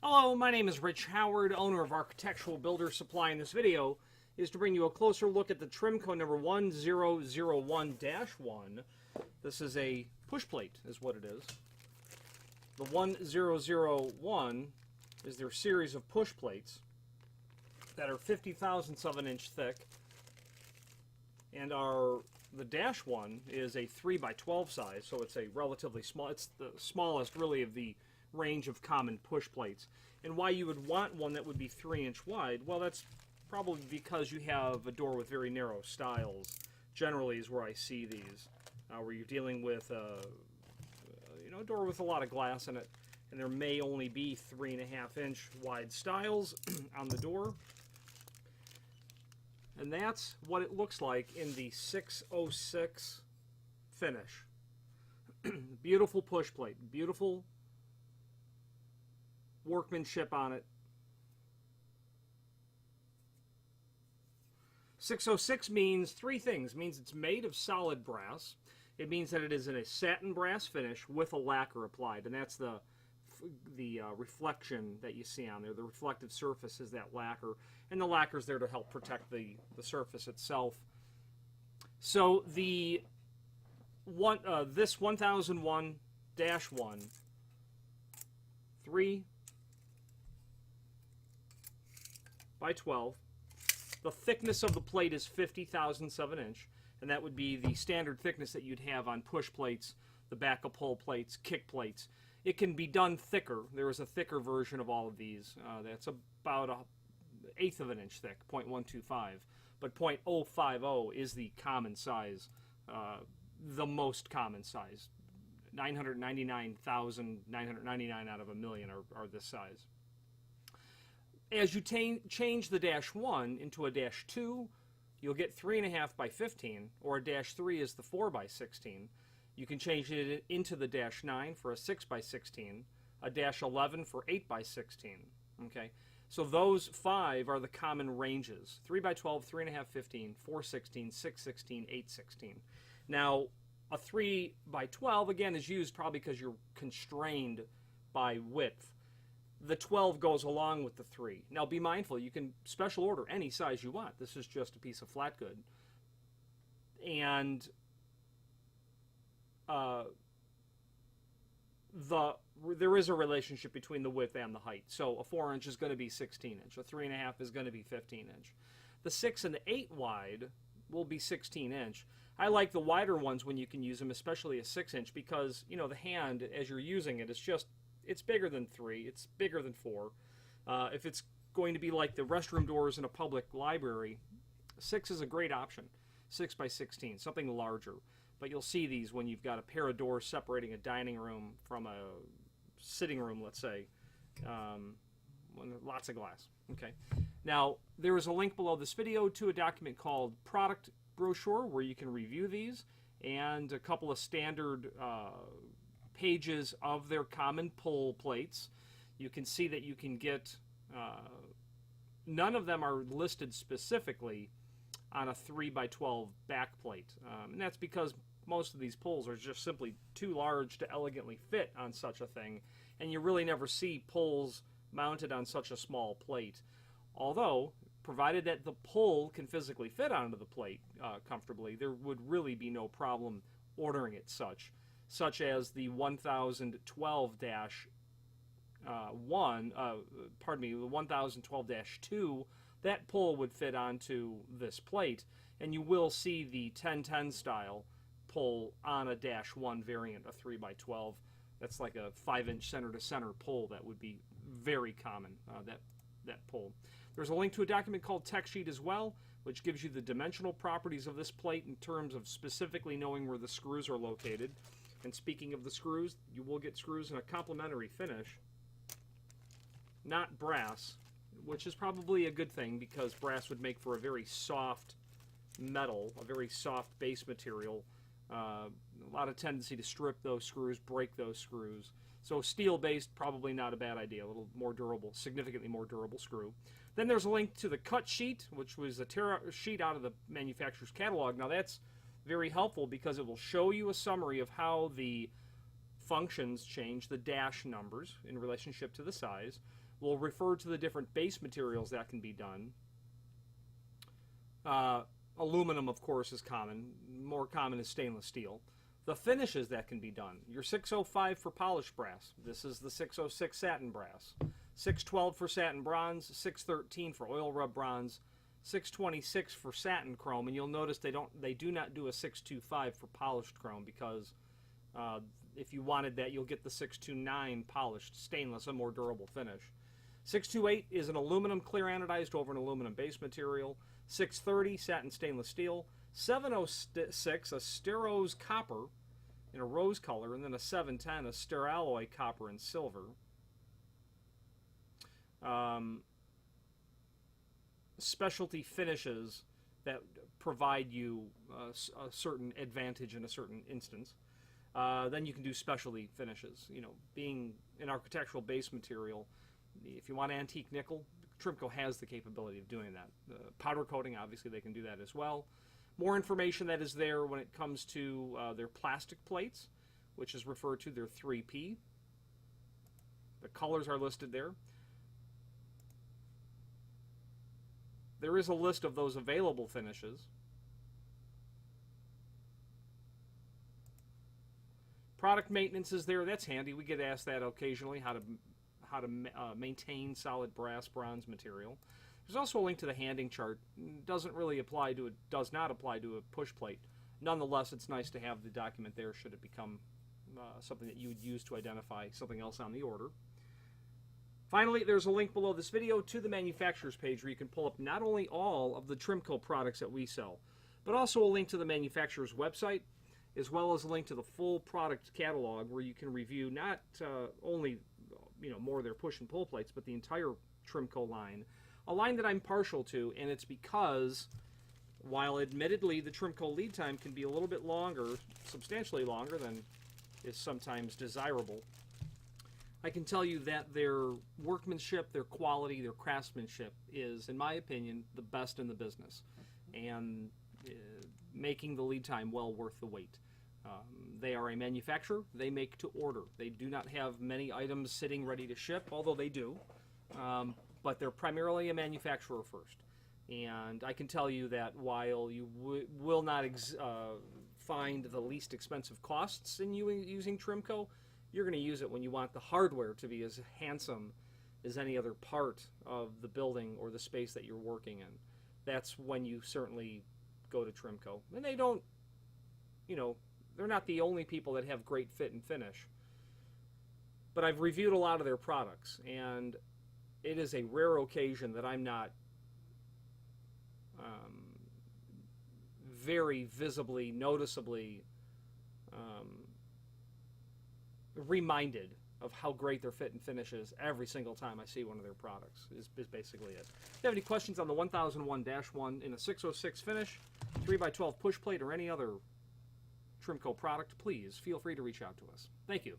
Hello, my name is Rich Howard, owner of Architectural Builder Supply. In this video is to bring you a closer look at the Trimco number 1001-1. This is a push plate, is what it is. The 1001 is their series of push plates that are 50 thousandths of an inch thick, and the dash one is a 3 by 12 size, so it's a relatively small. It's the smallest, really, of the range of common push plates. And why you would want one that would be 3-inch wide, well, that's probably because you have a door with very narrow stiles. Generally is where I see these, where you're dealing with a door with a lot of glass in it, and there may only be 3.5-inch wide stiles on the door. And that's what it looks like in the 606 finish. Beautiful push plate, beautiful workmanship on it. 606 means three things. It means it's made of solid brass. It means that it is in a satin brass finish with a lacquer applied, and that's the reflection that you see on there. The reflective surface is that lacquer, and the lacquer is there to help protect the surface itself. So this 1001-1 3 by 12. The thickness of the plate is 50 thousandths of an inch, and that would be the standard thickness that you'd have on push plates, the back of pull plates, kick plates. It can be done thicker. There is a thicker version of all of these. That's about 1/8 of an inch thick, 0.125. But 0.050 is the common size, the most common size. 999,999 out of a million are this size. As you change the dash 1 into a dash 2, you'll get 3.5 by 15, or a dash 3 is the 4 by 16. You can change it into the dash 9 for a 6 by 16, a dash 11 for 8 by 16. Okay, so those 5 are the common ranges: 3 by 12, 3.5, 15, 4, 16, 6, 16, 8, 16. Now, a 3 by 12 again is used probably because you're constrained by width. The 12 goes along with the 3. Now, be mindful, you can special order any size you want. This is just a piece of flat good. And there is a relationship between the width and the height. So a 4-inch is going to be 16-inch. A 3.5 is going to be 15-inch. The 6 and the 8 wide will be 16-inch. I like the wider ones when you can use them, especially a 6-inch, because, you know, the hand, as you're using it, it's bigger than 3. It's bigger than 4. If it's going to be like the restroom doors in a public library, 6 is a great option. 6 by 16, something larger. But you'll see these when you've got a pair of doors separating a dining room from a sitting room, let's say. Lots of glass. Okay. Now, there is a link below this video to a document called Product Brochure where you can review these, and a couple of standard pages of their common pull plates. You can see that you can get, none of them are listed specifically on a 3 by 12 back plate. And that's because most of these pulls are just simply too large to elegantly fit on such a thing, and you really never see pulls mounted on such a small plate. Although, provided that the pull can physically fit onto the plate comfortably, there would really be no problem ordering it such as the 1012-1, the 1012-2, that pull would fit onto this plate, and you will see the 1010 style pull on a dash 1 variant, a 3 by 12. That's like a 5-inch center-to-center pull that would be very common, that pull. There's a link to a document called Tech Sheet as well, which gives you the dimensional properties of this plate in terms of specifically knowing where the screws are located. And speaking of the screws, you will get screws in a complementary finish, not brass, which is probably a good thing because brass would make for a very soft metal, a very soft base material. A lot of tendency to strip those screws, break those screws. So steel-based, probably not a bad idea. A little more durable, significantly more durable screw. Then there's a link to the cut sheet, which was a sheet out of the manufacturer's catalog. Now that's very helpful because it will show you a summary of how the functions change, the dash numbers in relationship to the size. We'll refer to the different base materials that can be done. Aluminum, of course, is common. More common is stainless steel. The finishes that can be done. Your 605 for polished brass. This is the 606 satin brass. 612 for satin bronze. 613 for oil rub bronze. 626 for satin chrome. And you'll notice they do not do a 625 for polished chrome, because if you wanted that, you'll get the 629 polished stainless, a more durable finish. 628 is an aluminum clear anodized over an aluminum base material. 630 satin stainless steel. 706 a Steros copper in a rose color, and then a 710 a Steralloy copper and silver. Specialty finishes that provide you a certain advantage in a certain instance. Then you can do specialty finishes. You know, being an architectural base material, if you want antique nickel, Trimco has the capability of doing that. Powder coating, obviously, they can do that as well. More information that is there when it comes to their plastic plates, which is referred to their 3P. The colors are listed there. There is a list of those available finishes. Product maintenance is there. That's handy. We get asked that occasionally, how to maintain solid brass bronze material. There's also a link to the handing chart. Does not apply to a push plate. Nonetheless, it's nice to have the document there should it become something that you would use to identify something else on the order. Finally, there's a link below this video to the manufacturer's page where you can pull up not only all of the Trimco products that we sell, but also a link to the manufacturer's website, as well as a link to the full product catalog where you can review not only more of their push and pull plates, but the entire Trimco line. A line that I'm partial to, and it's because while admittedly the Trimco lead time can be a little bit longer, substantially longer than is sometimes desirable, I can tell you that their workmanship, their quality, their craftsmanship is, in my opinion, the best in the business, and making the lead time well worth the wait. They are a manufacturer. They make to order. They do not have many items sitting ready to ship, although they do. But they're primarily a manufacturer first. And I can tell you that while you will not find the least expensive costs in using Trimco, you're going to use it when you want the hardware to be as handsome as any other part of the building or the space that you're working in. That's when you certainly go to Trimco. And they don't, they're not the only people that have great fit and finish. But I've reviewed a lot of their products, and it is a rare occasion that I'm not very visibly, noticeably reminded of how great their fit and finish is every single time I see one of their products, is basically it. If you have any questions on the 1001-1 in a 606 finish, 3x12 push plate, or any other Trimco product, please feel free to reach out to us. Thank you.